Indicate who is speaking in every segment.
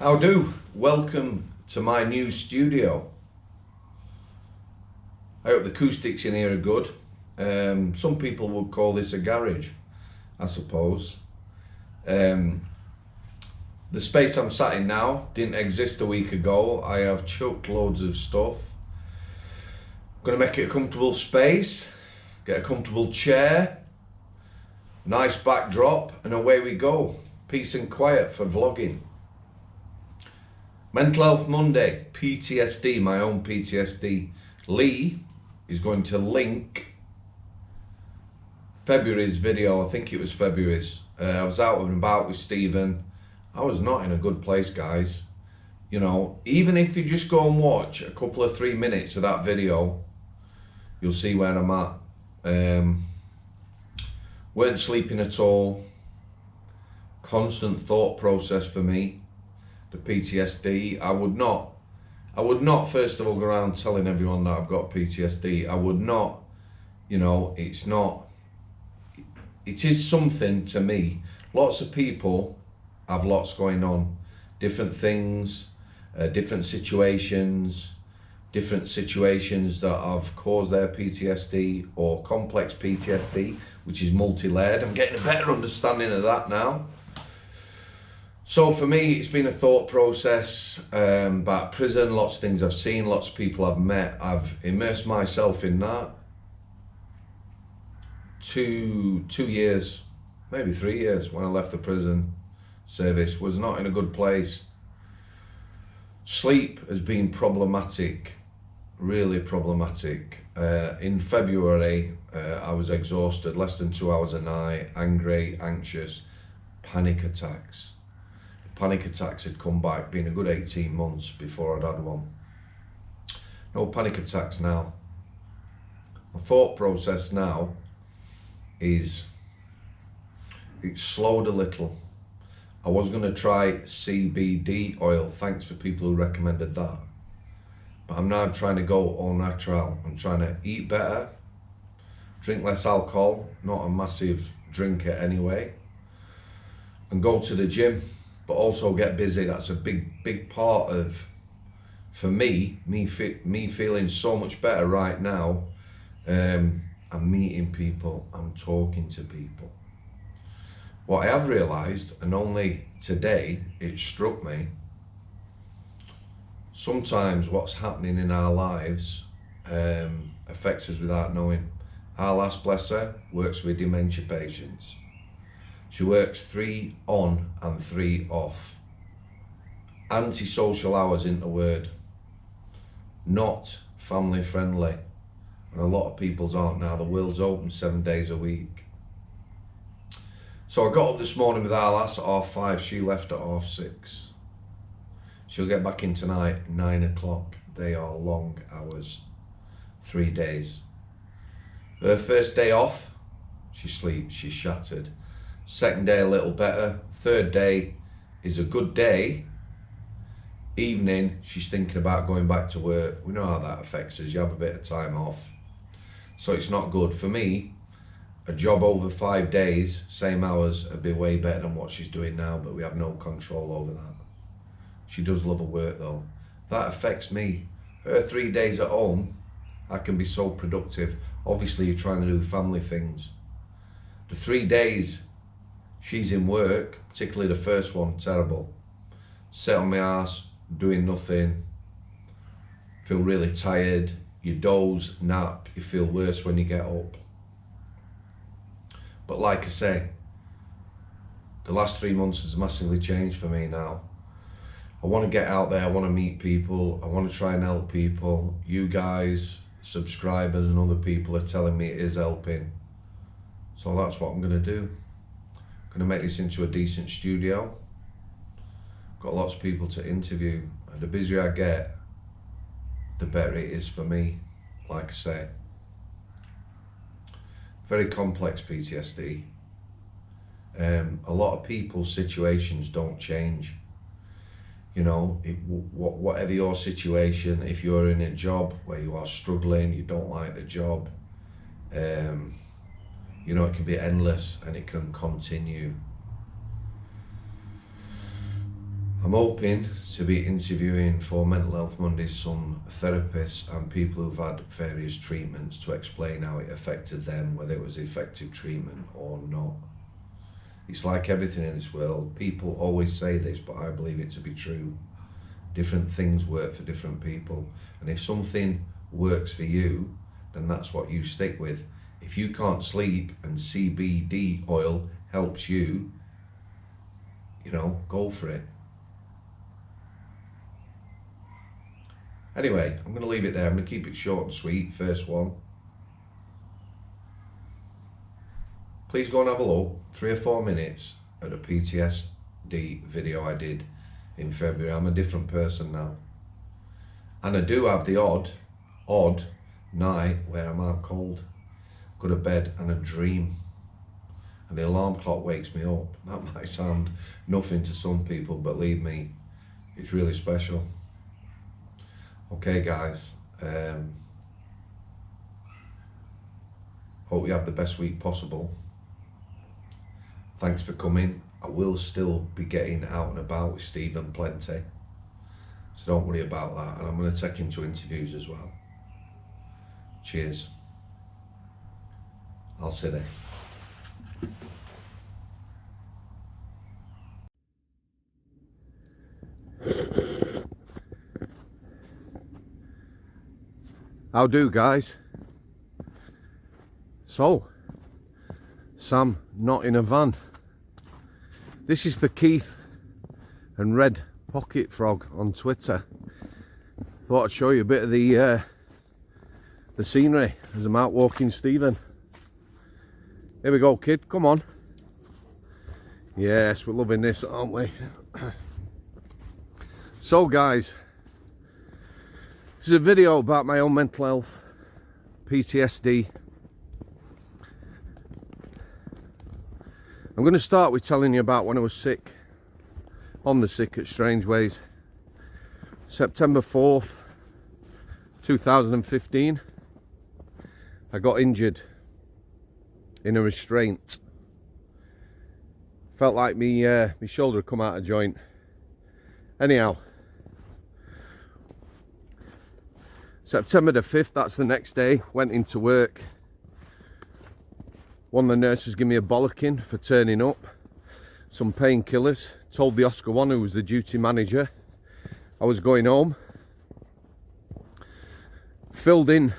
Speaker 1: How do? Welcome to my new studio. I hope the acoustics in here are good. Some people would call this a garage, I suppose. The space I'm sat in now didn't exist a week ago. I have chucked loads of stuff. I'm going to make it a comfortable space, get a comfortable chair, nice backdrop, and away we go. Peace and quiet for vlogging. Mental Health Monday, PTSD, my own PTSD. Lee is going to link February's video. I think it was February's. I was out and about with Stephen. I was not in a good place, guys. You know, even if you just go and watch a couple of 3 minutes of that video, you'll see where I'm at. Weren't sleeping at all. Constant thought process for me. The PTSD. I would not first of all go around telling everyone that I've got PTSD. I would not, you know, it is something to me. Lots of people have lots going on, different things, different situations that have caused their PTSD or complex PTSD, which is multi-layered. I'm getting a better understanding of that now. So for me, it's been a thought process about prison, lots of things I've seen, lots of people I've met. I've immersed myself in that. 2 years, maybe 3 years when I left the prison service, was not in a good place. Sleep has been problematic, really problematic. In February, I was exhausted, less than 2 hours a night, angry, anxious, panic attacks. Panic attacks had come back, been a good 18 months before I'd had one. No panic attacks now. My thought process now is, it's slowed a little. I was going to try CBD oil, thanks for people who recommended that. But I'm now trying to go au natural. I'm trying to eat better, drink less alcohol, not a massive drinker anyway, and go to the gym. But also get busy. That's a big part of, for me feeling so much better right now. I'm meeting people, I'm talking to people. What I have realised, and only today it struck me, sometimes what's happening in our lives affects us without knowing. Our lass, bless her, works with dementia patients. She works 3 on and 3 off. Anti-social hours isn't a word. Not family friendly. And a lot of people's aren't now. The world's open 7 days a week. So I got up this morning with our lass at 5:30. She left at 6:30. She'll get back in tonight at 9 o'clock. They are long hours. 3 days. Her first day off, she sleeps, she's shattered. Second day a little better. Third day is a good day. Evening, she's thinking about going back to work. We know how that affects us. You have a bit of time off. So it's not good. For me, a job over 5 days, same hours, would be way better than what she's doing now, but we have no control over that. She does love her work though. That affects me. Her 3 days at home, I can be so productive. Obviously, you're trying to do family things. The 3 days she's in work, particularly the first one, terrible. Sit on my ass, doing nothing, feel really tired, you doze, nap, you feel worse when you get up. But like I say, the last 3 months has massively changed for me now. I want to get out there, I want to meet people, I want to try and help people. You guys, subscribers and other people are telling me it is helping. So that's what I'm going to do. Going to make this into a decent studio. Got lots of people to interview, and the busier I get, the better it is for me, like I say. Very complex PTSD. A lot of people's situations don't change. You know, whatever your situation, if you're in a job where you are struggling, you don't like the job, you know, it can be endless and it can continue. I'm hoping to be interviewing for Mental Health Mondays some therapists and people who've had various treatments to explain how it affected them, whether it was effective treatment or not. It's like everything in this world. People always say this, but I believe it to be true. Different things work for different people. And if something works for you, then that's what you stick with. If you can't sleep and CBD oil helps you, you know, go for it. Anyway, I'm going to leave it there. I'm going to keep it short and sweet. First one. Please go and have a look. 3 or 4 minutes at a PTSD video I did in February. I'm a different person now. And I do have the odd night where I'm out cold. Go to bed and a dream. And the alarm clock wakes me up. That might sound nothing to some people, but believe me, it's really special. Okay guys, hope you have the best week possible. Thanks for coming. I will still be getting out and about with Stephen plenty, so don't worry about that, and I'm going to take him to interviews as well. Cheers. I'll see you. How do, guys? So, Sam not in a van. This is for Keith and Red Pocket Frog on Twitter. Thought I'd show you a bit of the scenery as I'm out walking Stephen. Here we go, kid, come on. Yes, we're loving this, aren't we? So guys, this is a video about my own mental health, PTSD. I'm going to start with telling you about when I was sick, on the sick at Strangeways. September 4th, 2015, I got injured in a restraint. Felt like my shoulder had come out of joint. Anyhow, September the 5th, that's the next day, went into work. One of the nurses gave me a bollocking for turning up. Some painkillers. Told the Oscar one, who was the duty manager, I was going home. Filled in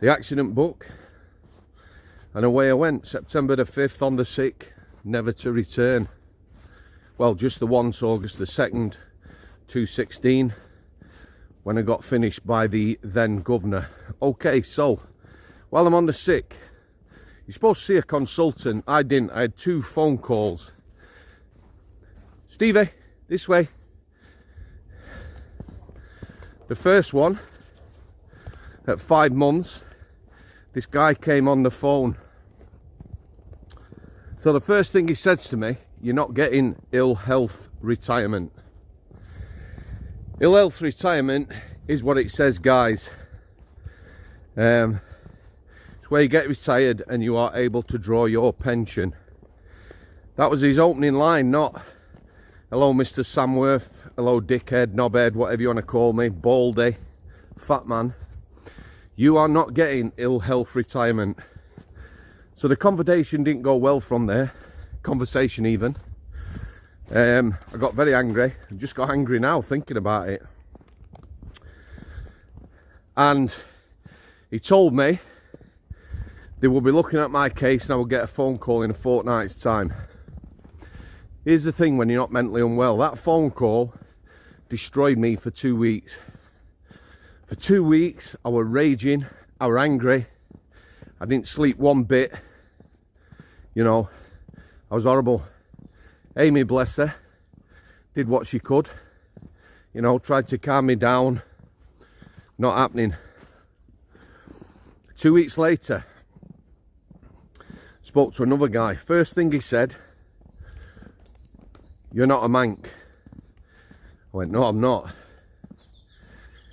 Speaker 1: the accident book. And away I went. September the 5th on the sick, never to return. Well, just the once, August the 2nd, 2016. When I got finished by the then governor. Okay, so while I'm on the sick, you're supposed to see a consultant. I didn't. I had 2 phone calls. Stevie, this way. The first one, at 5 months, this guy came on the phone. So the first thing he says to me, you're not getting ill health retirement. Ill health retirement is what it says, guys. It's where you get retired and you are able to draw your pension. That was his opening line, not hello Mr. Samworth, hello dickhead, knobhead, whatever you want to call me, baldy, fat man. You are not getting ill health retirement. So the conversation didn't go well from there. Conversation even. I got very angry. I just got angry now thinking about it. And he told me they will be looking at my case and I will get a phone call in a fortnight's time. Here's the thing when you're not mentally unwell. That phone call destroyed me for 2 weeks. For 2 weeks I was raging, I was angry. I didn't sleep one bit. You know, I was horrible. Amy, bless her, did what she could. You know, tried to calm me down. Not happening. 2 weeks later, spoke to another guy. First thing he said, you're not a mank. I went, no, I'm not.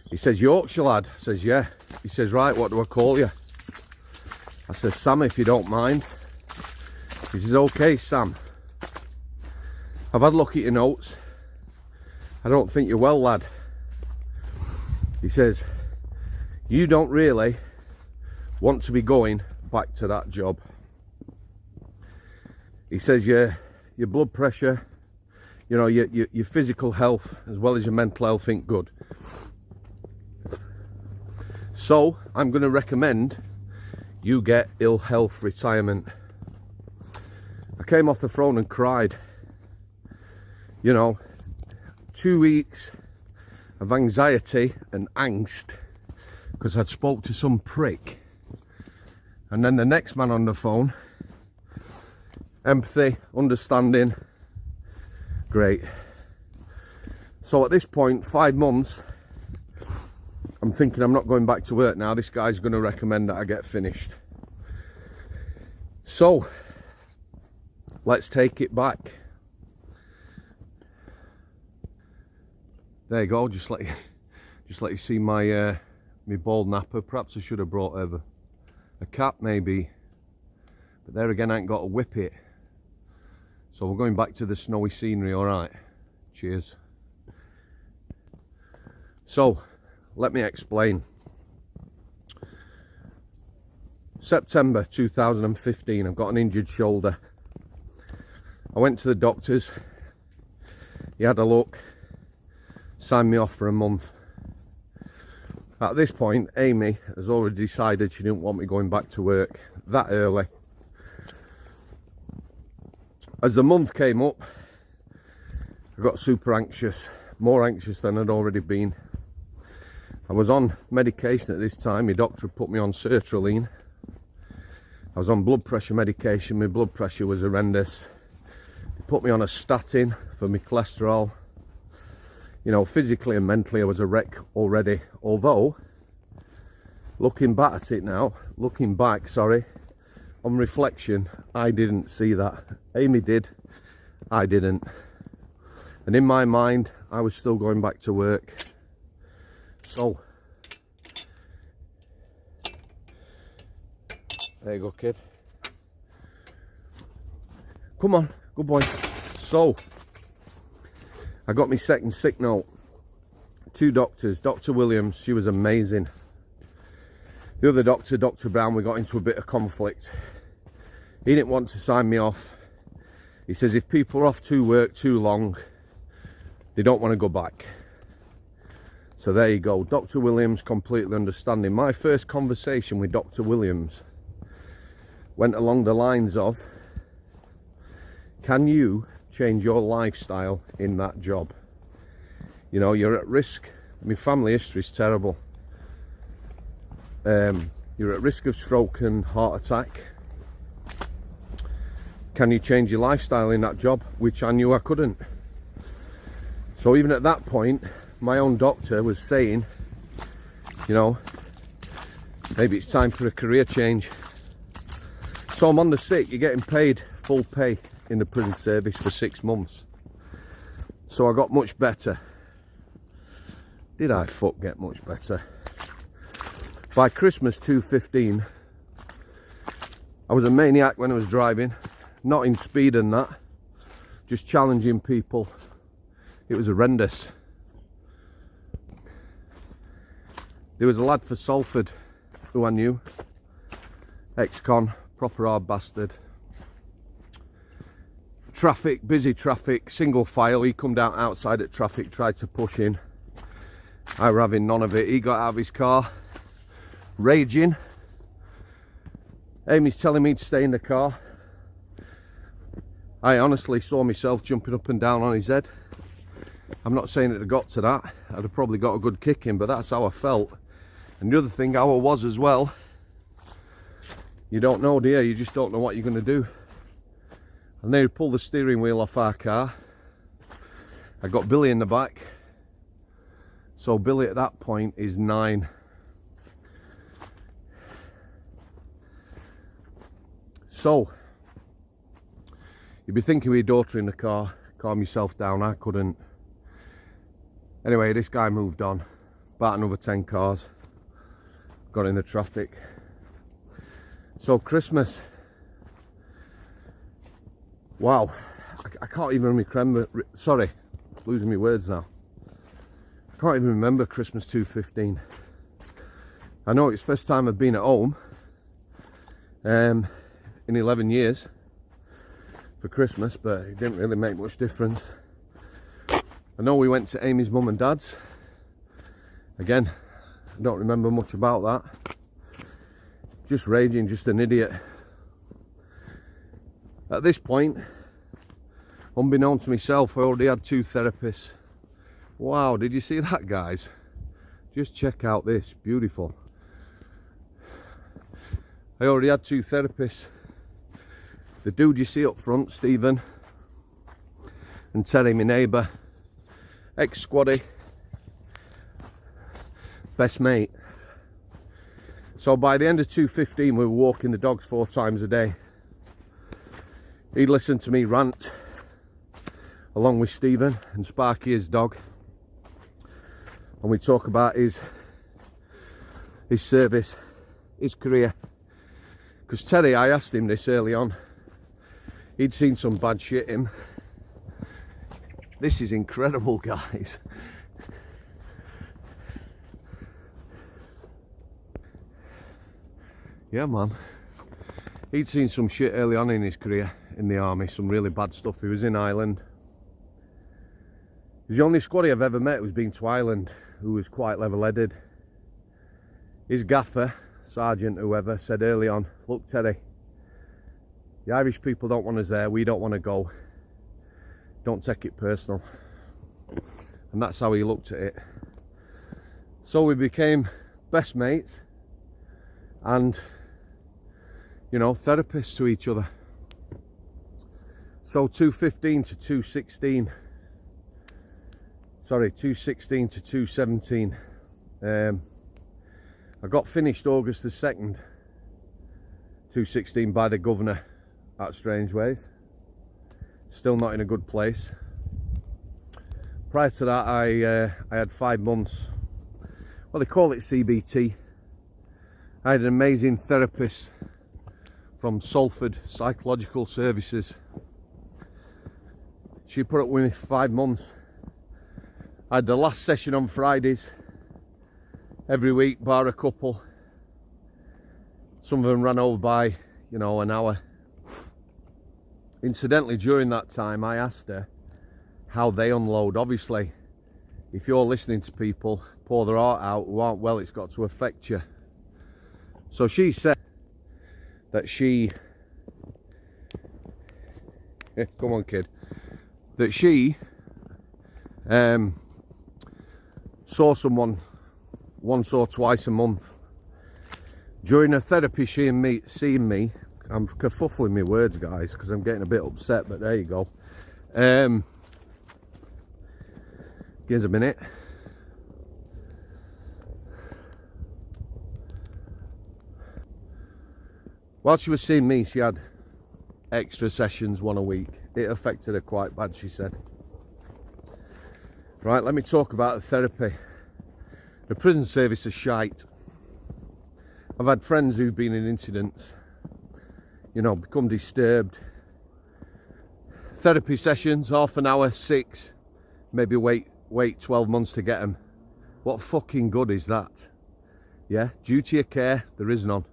Speaker 1: He says, Yorkshire lad. I says, yeah. He says, right, what do I call you? I says, Sam, if you don't mind. He says, okay, Sam.
Speaker 2: I've had a look at your notes. I don't think you're well, lad. He says, you don't really want to be going back to that job. He says your blood pressure, you know, your physical health as well as your mental health ain't good. So I'm going to recommend you get ill health retirement. I came off the phone and cried. You know, 2 weeks of anxiety and angst because I'd spoke to some prick, and then the next man on the phone, empathy, understanding, great. So at this point, 5 months, I'm thinking I'm not going back to work now. This guy's going to recommend that I get finished. So let's take it back. There you go. Just let you see my my bald napper. Perhaps I should have brought over a cap maybe, but there again I ain't got to whip it. So we're going back to the snowy scenery. All right, cheers. So let me explain. September 2015, I've got an injured shoulder. I went to the doctors. He had a look, signed me off for a month. At this point, Amy has already decided she didn't want me going back to work that early. As the month came up, I got super anxious, more anxious than I'd already been. I was on medication at this time. My doctor put me on sertraline. I was on blood pressure medication. My blood pressure was horrendous. They put me on a statin for my cholesterol. You know, physically and mentally I was a wreck already. Although, looking back at it now, on reflection, I didn't see that. Amy did, I didn't. And in my mind, I was still going back to work. So, there you go, kid. Come on, good boy. So, I got my second sick note. 2 doctors, Dr. Williams, she was amazing. The other doctor, Dr. Brown, we got into a bit of conflict. He didn't want to sign me off. He says if people are off to work too long, they don't want to go back. So there you go. Dr. Williams, completely understanding. My first conversation with Dr. Williams went along the lines of, can you change your lifestyle in that job? You know, you're at risk. My family history is terrible. You're at risk of stroke and heart attack. Can you change your lifestyle in that job? Which I knew I couldn't. So even at that point, my own doctor was saying, you know, maybe it's time for a career change. So I'm on the sick. You're getting paid full pay in the prison service for 6 months. So I got much better. Did I get much better? By Christmas 2015, I was a maniac when I was driving. Not in speed and that, just challenging people. It was horrendous. There was a lad for Salford who I knew, ex-con, proper hard bastard. Traffic, busy traffic, single file. He come down outside at traffic, tried to push in. I were having none of it. He got out of his car, raging. Amy's telling me to stay in the car. I honestly saw myself jumping up and down on his head. I'm not saying it had got to that. I'd have probably got a good kick in, but that's how I felt. And the other thing, how I was as well. You don't know, dear. You just don't know what you're going to do. And they pulled the steering wheel off our car. I got Billy in the back. So Billy at that point is 9. So, you'd be thinking with your daughter in the car, calm yourself down. I couldn't. Anyway, this guy moved on. About another 10 cars. Got in the traffic. So Christmas. Wow. I can't even remember, sorry, losing my words now. I can't even remember Christmas 2015. I know it's the first time I've been at home in 11 years for Christmas, but it didn't really make much difference. I know we went to Amy's mum and dad's. Again, I don't remember much about that. Just raging, just an idiot. At this point, unbeknown to myself, I already had 2 therapists. Wow, did you see that, guys? Just check out this, beautiful. I already had 2 therapists. The dude you see up front, Stephen, and Terry, my neighbour, ex-squaddy, best mate. So by the end of 2015, we were walking the dogs 4 times a day. He'd listen to me rant, along with Stephen and Sparky, his dog, and we'd talk about his service, his career. Because Terry, I asked him this early on, he'd seen some bad shit him. This is incredible, guys. Yeah, man. He'd seen some shit early on in his career in the army, some really bad stuff. He was in Ireland. He's the only squaddy I've ever met who's been to Ireland who was quite level-headed. His gaffer, sergeant, whoever, said early on, look, Terry, the Irish people don't want us there, we don't want to go. Don't take it personal. And that's how he looked at it. So we became best mates and, you know, therapists to each other. So 215 to 216, sorry, 216 to 217. I got finished August the 2nd, 216 by the governor at Strangeways. Still not in a good place. Prior to that, I had 5 months. Well, they call it CBT. I had an amazing therapist from Salford Psychological Services. She put up with me for 5 months. I had the last session on Fridays every week, bar a couple. Some of them ran over by, you know, an hour. Incidentally, during that time, I asked her how they unload. Obviously, if you're listening to people pour their heart out who aren't well, it's got to affect you. So she said that she, come on kid, that she saw someone once or twice a month. During her therapy, seeing me, I'm kerfuffling my words, guys, because I'm getting a bit upset, but there you go. Here's a minute. While she was seeing me, she had extra sessions, 1 a week. It affected her quite bad, she said. Right, let me talk about the therapy. The prison service is shite. I've had friends who've been in incidents, you know, become disturbed. Therapy sessions, half an hour, 6, maybe wait 12 months to get them. What fucking good is that? Yeah, duty of care, there is none.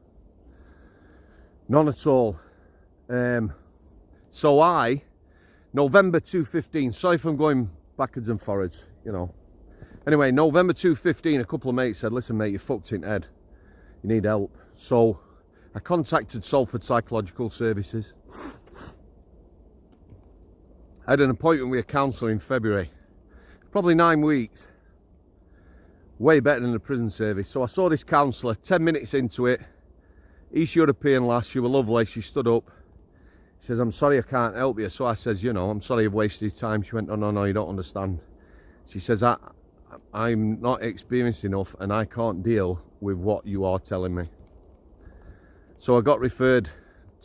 Speaker 2: None at all. So November 2015, sorry if I'm going backwards and forwards, you know. Anyway, November 2015, a couple of mates said, listen mate, you're fucked in the head. You need help. So I contacted Salford Psychological Services. I had an appointment with a counsellor in February. Probably 9 weeks. Way better than the prison service. So I saw this counsellor, 10 minutes into it. East European lass, she was lovely, she stood up. She says, I'm sorry I can't help you. So I says, you know, I'm sorry I've wasted your time. She went, no, you don't understand. She says, I'm not experienced enough and I can't deal with what you are telling me. So I got referred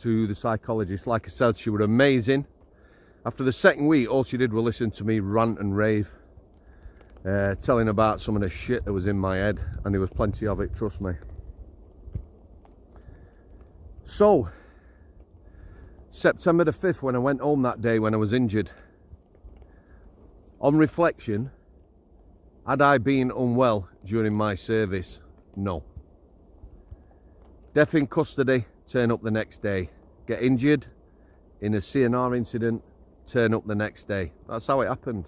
Speaker 2: to the psychologist. Like I said, she was amazing. After the 2nd week, all she did was listen to me rant and rave, telling about some of the shit that was in my head, and there was plenty of it, trust me. So September the 5th, when I went home that day when I was injured. On reflection, had I been unwell during my service? No. Death in custody, turn up the next day. Get injured in a CNR incident, turn up the next day. That's how it happened.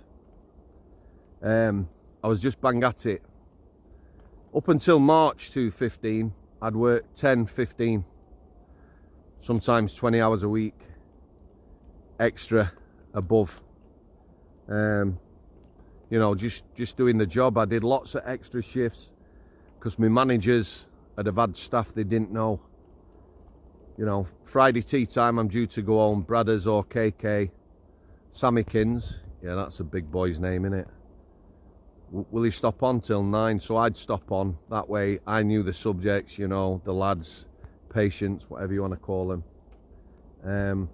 Speaker 2: I was just bang at it. Up until March 2015, I'd work 10, 15, sometimes 20 hours a week, extra, above. You know, just doing the job. I did lots of extra shifts because my managers had have had staff they didn't know. You know, Friday tea time, I'm due to go home. Bradders or KK, Sammykins, yeah, that's a big boy's name, innit? Will he stop on till 9? So I'd stop on. That way I knew the subjects, you know, the lads, patients, whatever you want to call them. And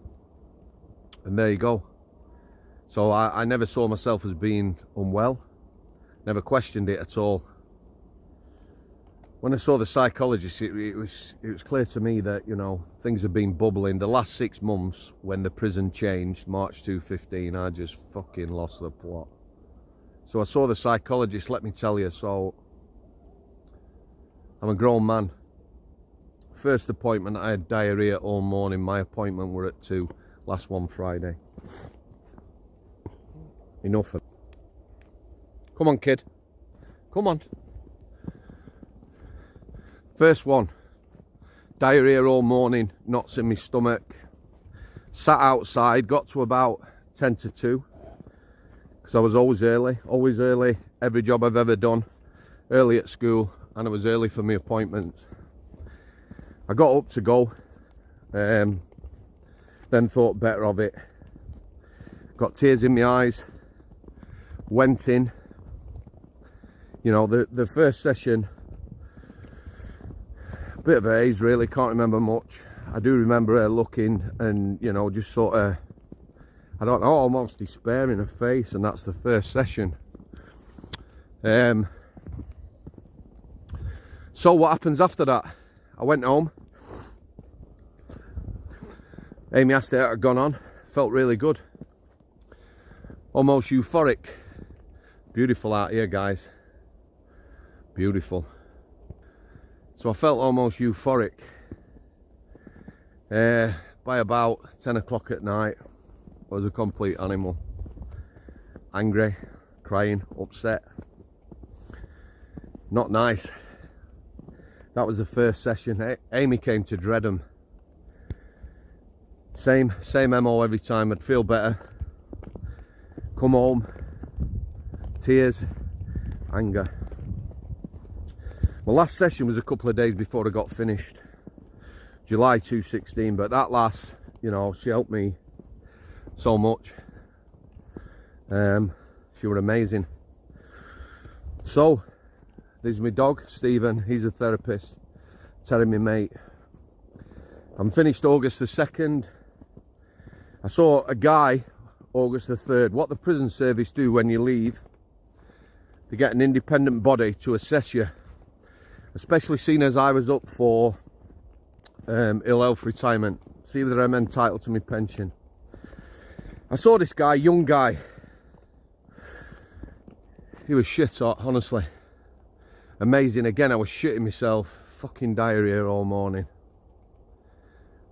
Speaker 2: there you go. So I never saw myself as being unwell. Never questioned it at all. When I saw the psychologist, it was clear to me that, you know, things have been bubbling. The last 6 months, when the prison changed, March 2015, I just fucking lost the plot. So I saw the psychologist, let me tell you. So I'm a grown man. First appointment, I had diarrhea all morning. My appointment were at 2, last one Friday. Enough. Come on, kid. Come on. First one. Diarrhea all morning, knots in my stomach. Sat outside, got to about 10 to 2. Because I was always early. Every job I've ever done, early at school, and I was early for my appointments. I got up to go, then thought better of it. Got tears in my eyes, went in. You know, the first session, a bit of a haze really, can't remember much. I do remember her looking and, you know, just sort of, I don't know, almost despair in her face, and that's the first session. So what happens after that? I went home. Amy asked how it had gone on. Felt really good. Almost euphoric. Beautiful out here, guys. Beautiful. So I felt almost euphoric. By about 10 o'clock at night, I was a complete animal. Angry, crying, upset. Not nice. That was the first session. Amy came to Dreadham. Same MO every time. I'd feel better. Come home. Tears. Anger. My last session was a couple of days before I got finished. July 2016. But that last, you know, she helped me so much. She was amazing. So, there's my dog, Stephen. He's a therapist. Terry, my mate. I'm finished August the 2nd. I saw a guy August the 3rd. What the prison service do when you leave, they get an independent body to assess you. Especially seeing as I was up for ill health retirement. See whether I'm entitled to my pension. I saw this guy, young guy. He was shit hot, honestly. Amazing. Again, I was shitting myself. Fucking diarrhea all morning.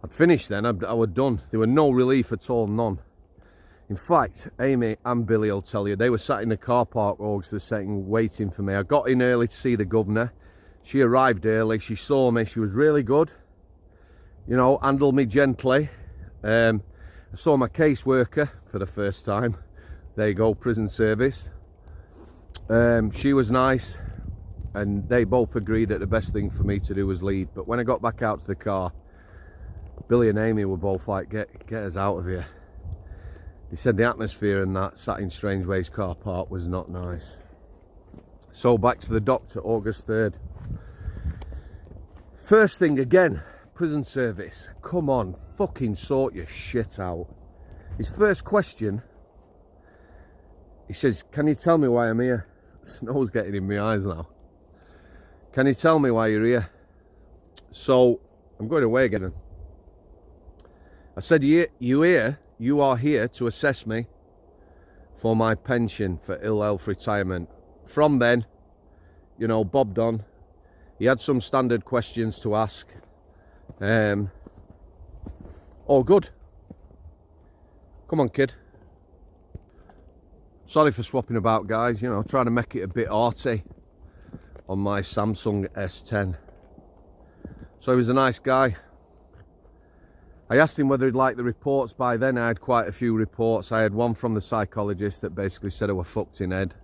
Speaker 2: I'd finished then. I was done. There were no relief at all, none. In fact, Amy and Billy will tell you, they were sat in the car park August the 2nd waiting for me. I got in early to see the governor. She arrived early. She saw me. She was really good. You know, handled me gently. I saw my caseworker for the first time. There you go, prison service. She was nice, and they both agreed that the best thing for me to do was leave. But when I got back out to the car, Billy and Amy were both like, get us out of here. They said the atmosphere and that sat in Strangeways car park was not nice. So back to the doctor, August 3rd. First thing again, prison service. Come on, fucking sort your shit out. His first question, he says, can you tell me why I'm here? Snow's getting in my eyes now. Can you tell me why you're here? So, I'm going away again. I said, you are here to assess me for my pension for ill health retirement. From then, you know, bobbed on. He had some standard questions to ask. All good. Come on, kid. Sorry for swapping about, guys. You know, trying to make it a bit arty on my Samsung S10. So he was a nice guy. I asked him whether he'd like the reports. By then I had quite a few reports. I had one from the psychologist that basically said I was fucked in head.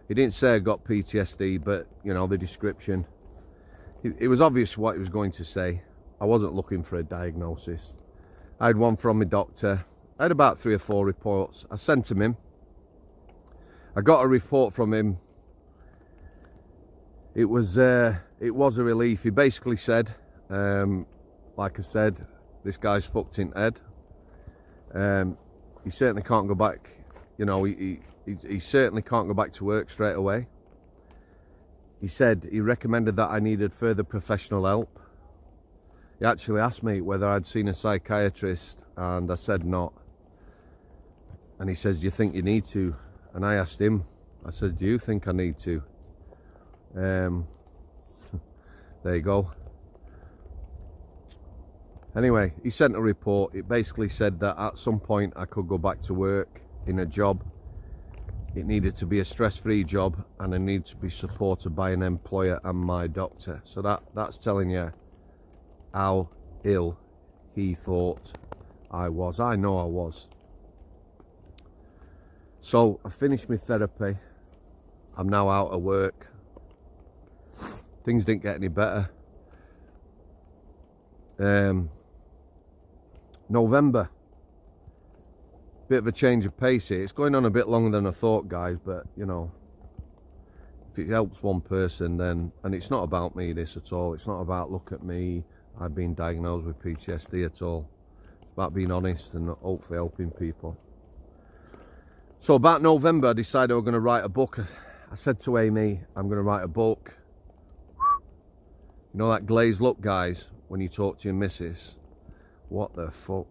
Speaker 2: He didn't say I got PTSD, but, you know, the description. It was obvious what he was going to say. I wasn't looking for a diagnosis. I had one from my doctor. I had about 3 or 4 reports. I sent him in. I got a report from him. It was a relief. He basically said, like I said, this guy's fucked in head. He certainly can't go back. You know, he certainly can't go back to work straight away. He said he recommended that I needed further professional help. He actually asked me whether I'd seen a psychiatrist, and I said not. And he says, do you think you need to? And I asked him, I said, do you think I need to? There you go. Anyway, he sent a report. It basically said that at some point I could go back to work in a job. It needed to be a stress-free job, and I need to be supported by an employer and my doctor. So that's telling you how ill he thought I was. I know I was. So I finished my therapy. I'm now out of work. Things didn't get any better. November. Bit of a change of pace here. It's going on a bit longer than I thought, guys, but you know, if it helps one person, then, and it's not about me this at all. It's not about, look at me, I've been diagnosed with PTSD at all. It's about being honest and hopefully helping people. So about November, I decided I was going to write a book. I said to Amy, I'm going to write a book. You know that glazed look, guys, when you talk to your missus? What the fuck?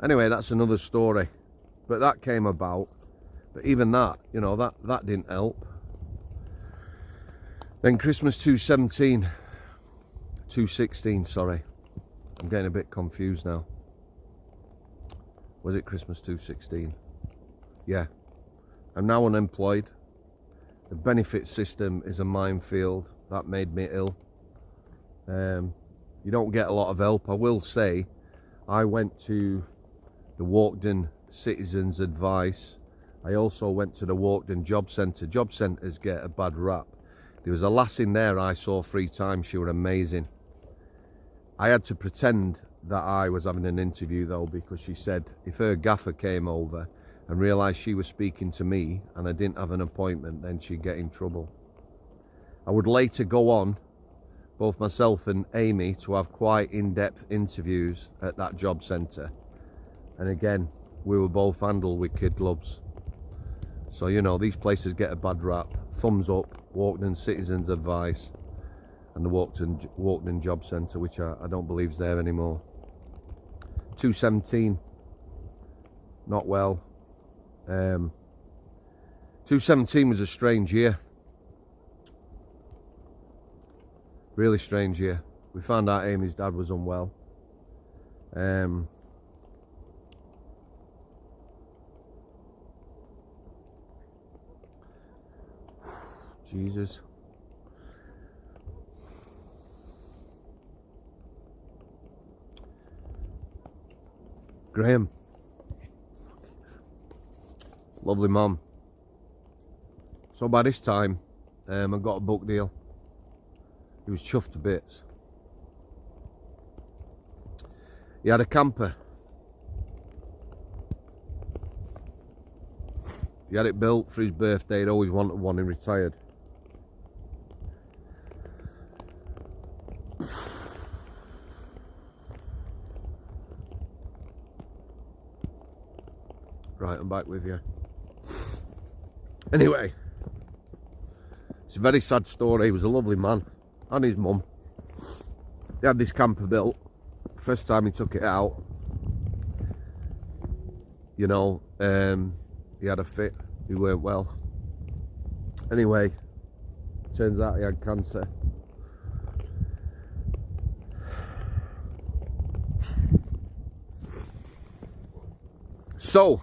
Speaker 2: Anyway, that's another story. But that came about. But even that, you know, that didn't help. Then Christmas 2016, sorry. I'm getting a bit confused now. Was it Christmas 2016? Yeah. I'm now unemployed. The benefit system is a minefield. That made me ill. You don't get a lot of help. I will say, I went to the Walkden Citizens Advice. I also went to the Walkden Job Centre. Job centres get a bad rap. There was a lass in there I saw 3 times. She was amazing. I had to pretend that I was having an interview though, because she said if her gaffer came over and realised she was speaking to me and I didn't have an appointment, then she'd get in trouble. I would later go on, both myself and Amy, to have quite in-depth interviews at that job centre. And again, we were both handled with kid gloves. So, you know, these places get a bad rap. Thumbs up, Walkden Citizens Advice, and the Walkden Job Centre, which I don't believe is there anymore. 2017, not well. 2017 was a strange year. Really strange year. We found out Amy's dad was unwell. Jesus. Graham. Lovely mum. So by this time, I got a book deal. He was chuffed to bits. He had a camper. He had it built for his birthday. He'd always wanted one. He retired. Right, I'm back with you. Anyway, it's a very sad story. He was a lovely man, and his mum. He had this camper built. First time he took it out, you know, he had a fit, he weren't well. Anyway, turns out he had cancer. So,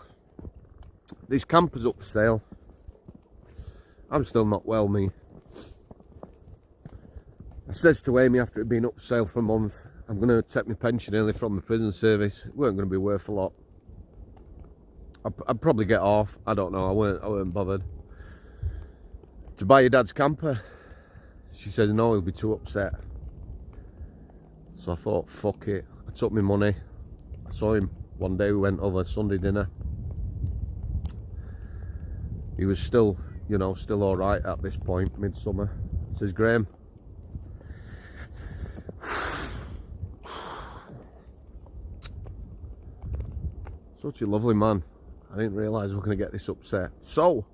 Speaker 2: this camper's up for sale. I'm still not well, me. I says to Amy after it being up for sale for a month, I'm going to take my pension early from the prison service. It weren't going to be worth a lot. I'd probably get off. I don't know. I weren't bothered. To buy your dad's camper. She says no, he'll be too upset. So I thought, fuck it. I took my money. I saw him one day. We went over Sunday dinner. He was still, you know, still all right at this point, midsummer. I says, Graham, such a lovely man. I didn't realise we were going to get this upset. So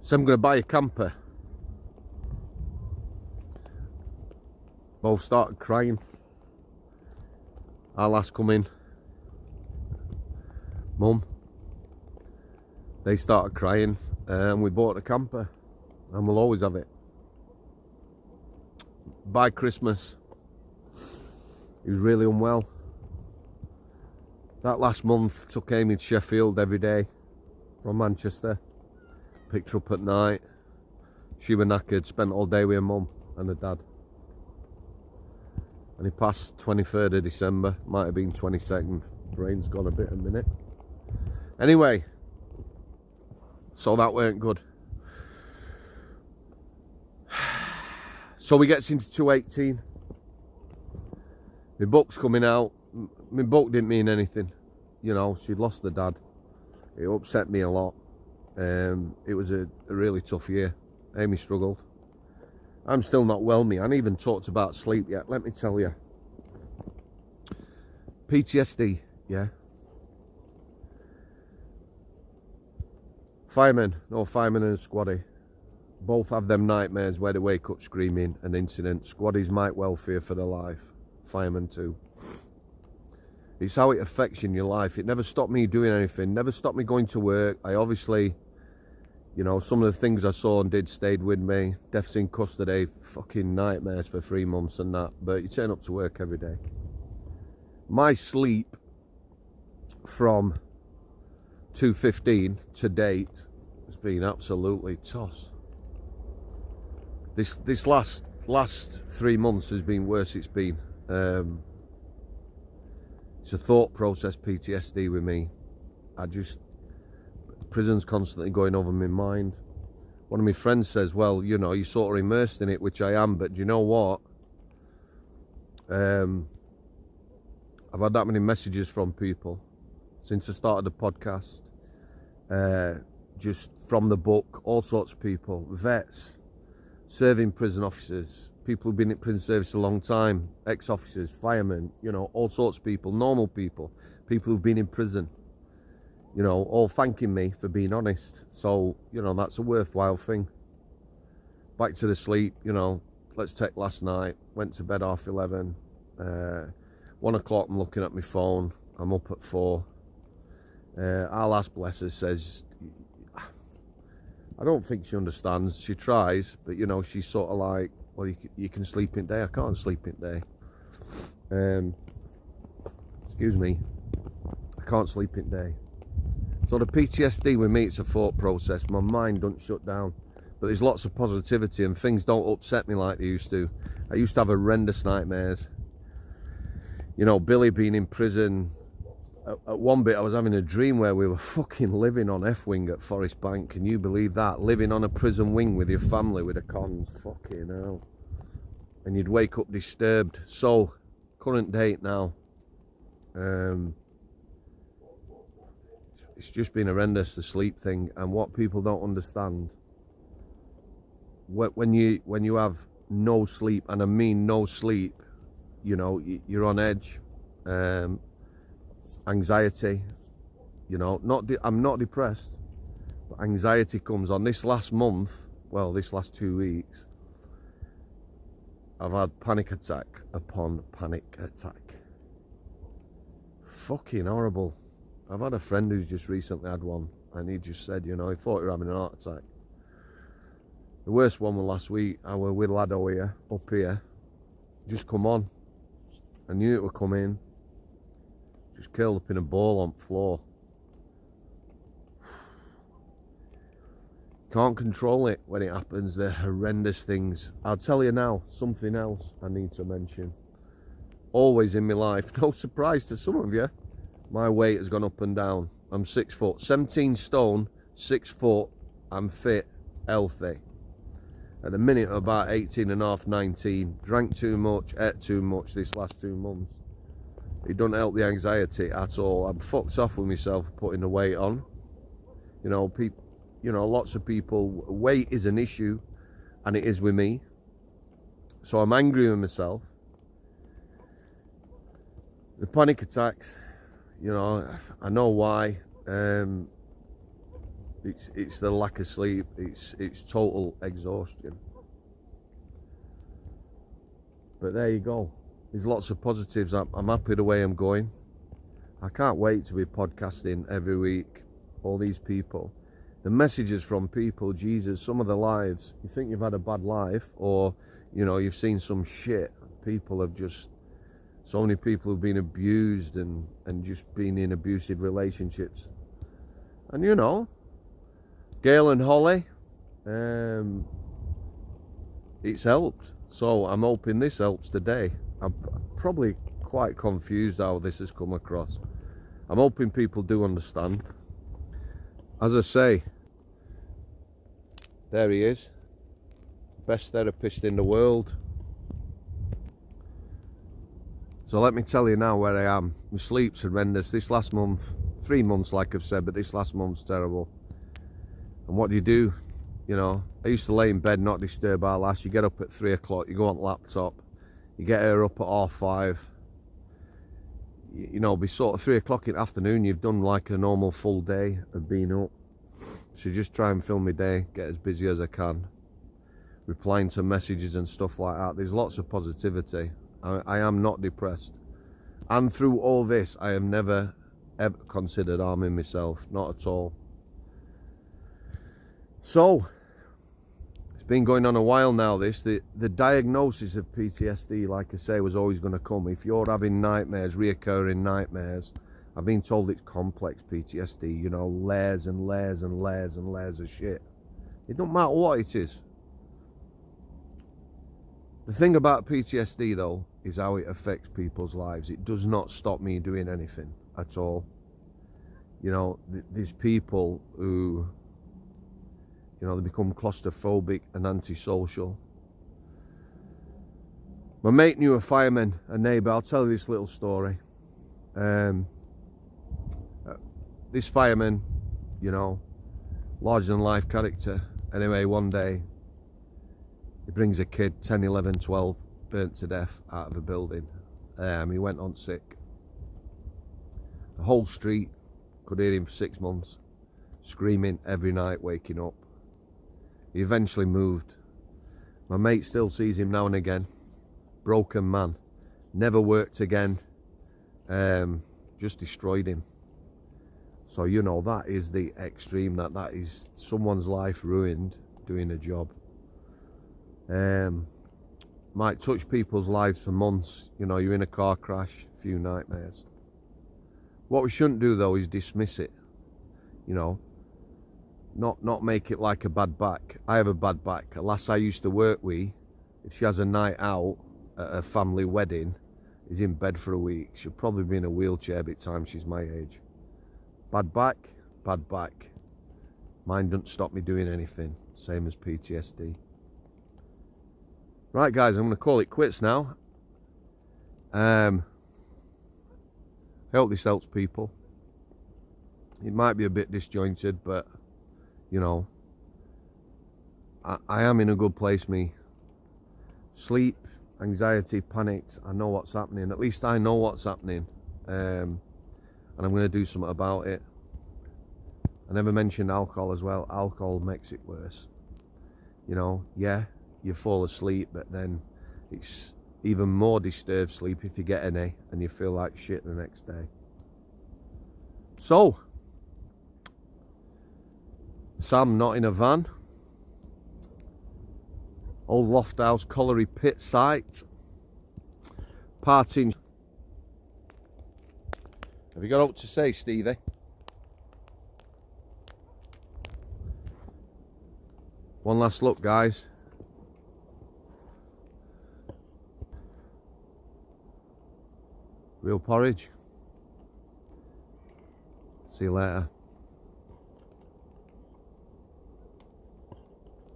Speaker 2: I'm going to buy a camper. Both started crying. Our last come in. Mum. They started crying and we bought a camper. And we'll always have it. By Christmas, he was really unwell. That last month, took Amy to Sheffield every day from Manchester. Picked her up at night. She was knackered, spent all day with her mum and her dad. And he passed 23rd of December, might have been 22nd. Brain's gone a bit a minute. Anyway, so that weren't good. So we gets into 218. My book's coming out. My book didn't mean anything. You know, she'd lost her dad. It upset me a lot. It was a really tough year. Amy struggled. I'm still not well, me. I haven't even talked about sleep yet. Let me tell you. PTSD, yeah. Fireman and a squaddy. Both have them nightmares where they wake up screaming, an incident. Squaddies might well fear for their life. Firemen too. It's how it affects you in your life. It never stopped me doing anything. Never stopped me going to work. I obviously, you know, some of the things I saw and did stayed with me. Deaths in custody, fucking nightmares for 3 months and that. But you turn up to work every day. My sleep from 2:15 to date has been absolutely toss. This last 3 months has been worse it's been. It's a thought process PTSD with me. Prison's constantly going over my mind. One of my friends says, well, you know, you're sort of immersed in it, which I am, but do you know what? I've had that many messages from people since I started the podcast, just from the book, all sorts of people, vets, serving prison officers, people who've been in prison service a long time, ex-officers, firemen, you know, all sorts of people, normal people, people who've been in prison, you know, all thanking me for being honest. So, you know, that's a worthwhile thing. Back to the sleep, you know, let's take last night, went to bed 11:30, 1 o'clock I'm looking at my phone, I'm up at 4. Our last blesser says, I don't think she understands, she tries, but you know, she's sort of like, well, you can sleep in day. I can't sleep in day. Excuse me. I can't sleep in day. So the PTSD with me, it's a thought process. My mind doesn't shut down. But there's lots of positivity and things don't upset me like they used to. I used to have horrendous nightmares. You know, Billy being in prison. At one bit I was having a dream where we were fucking living on F-wing at Forest Bank. Can you believe that? Living on a prison wing with your family with the cons. Fucking hell. And you'd wake up disturbed. So, current date now. It's just been horrendous, the sleep thing. And what people don't understand, when you have no sleep, and I mean no sleep, you know, you're on edge. Anxiety, you know, I'm not depressed, but anxiety comes on. This last month, well, this last 2 weeks, I've had panic attack upon panic attack. fucking horrible. I've had a friend who's just recently had one, and he just said, you know, he thought he was having an heart attack. The worst one was last week. I was with Lado here, up here. Just come on. I knew it would come in. Just curled up in a ball on the floor. Can't control it when it happens. They're horrendous things. I'll tell you now, something else I need to mention. Always in my life, no surprise to some of you, my weight has gone up and down. I'm 6 foot, 17 stone, 6 foot, I'm fit, healthy. At the minute, about 18 and a half, 19. Drank too much, ate too much this last 2 months. It doesn't help the anxiety at all. I'm fucked off with myself putting the weight on. You know, lots of people, weight is an issue, and it is with me. So I'm angry with myself. The panic attacks, you know, I know why. It's the lack of sleep. It's total exhaustion. But there you go. There's lots of positives. I'm happy the way I'm going. I can't wait to be podcasting every week. All these people, the messages from people, Jesus, some of the lives. You think you've had a bad life, or you know, you've seen some shit. People have just. So many people who've been abused and just been in abusive relationships. And you know, Gail and Holly, it's helped. So I'm hoping this helps today. I'm probably quite confused how this has come across. I'm hoping people do understand. As I say, there he is. Best therapist in the world. So let me tell you now where I am. My sleep's horrendous. This last month, 3 months like I've said, but this last month's terrible. And what do? You know, I used to lay in bed, not disturb our lass. You get up at 3 o'clock, you go on the laptop, you get her up at 5:30. You know, be sort of 3 o'clock in the afternoon, you've done like a normal full day of being up. So just try and fill my day, get as busy as I can. Replying to messages and stuff like that. There's lots of positivity. I am not depressed, and through all this I have never ever considered harming myself, not at all. So it's been going on a while now. The diagnosis of PTSD, like I say, was always going to come. If you're having nightmares, reoccurring nightmares, I've been told it's complex PTSD, you know, layers and layers and layers and layers of shit. It don't matter what it is. The thing about PTSD though is how it affects people's lives. It does not stop me doing anything at all. You know, there's people who, you know, they become claustrophobic and antisocial. My mate knew a fireman, a neighbour. I'll tell you this little story. This fireman, you know, larger than life character. Anyway, one day he brings a kid, 10, 11, 12, burnt to death out of a building. He went on sick. The whole street could hear him for 6 months, screaming every night, waking up. He eventually moved. My mate still sees him now and again. Broken man. Never worked again. Just destroyed him. So, you know, that is the extreme. That is someone's life ruined doing a job. Might touch people's lives for months. You know, you're in a car crash, a few nightmares. What we shouldn't do though is dismiss it. You know, not make it like a bad back. I have a bad back. A lass I used to work with, if she has a night out at a family wedding, is in bed for a week. She'll probably be in a wheelchair by the time she's my age. Bad back, bad back. Mine doesn't stop me doing anything. Same as PTSD. Right guys, I'm going to call it quits now. I hope this helps people. It might be a bit disjointed, but you know, I am in a good place, me. Sleep, anxiety, panicked, I know what's happening. At least I know what's happening. And I'm going to do something about it. I never mentioned alcohol as well. Alcohol makes it worse. You know, yeah, you fall asleep, but then it's even more disturbed sleep if you get any and you feel like shit the next day. So, Sam not in a van. Old Lofthouse Colliery Pit site. Parting. Have you got out to say, Stevie? One last look, guys. Real porridge. See you later.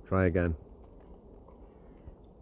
Speaker 2: Try again.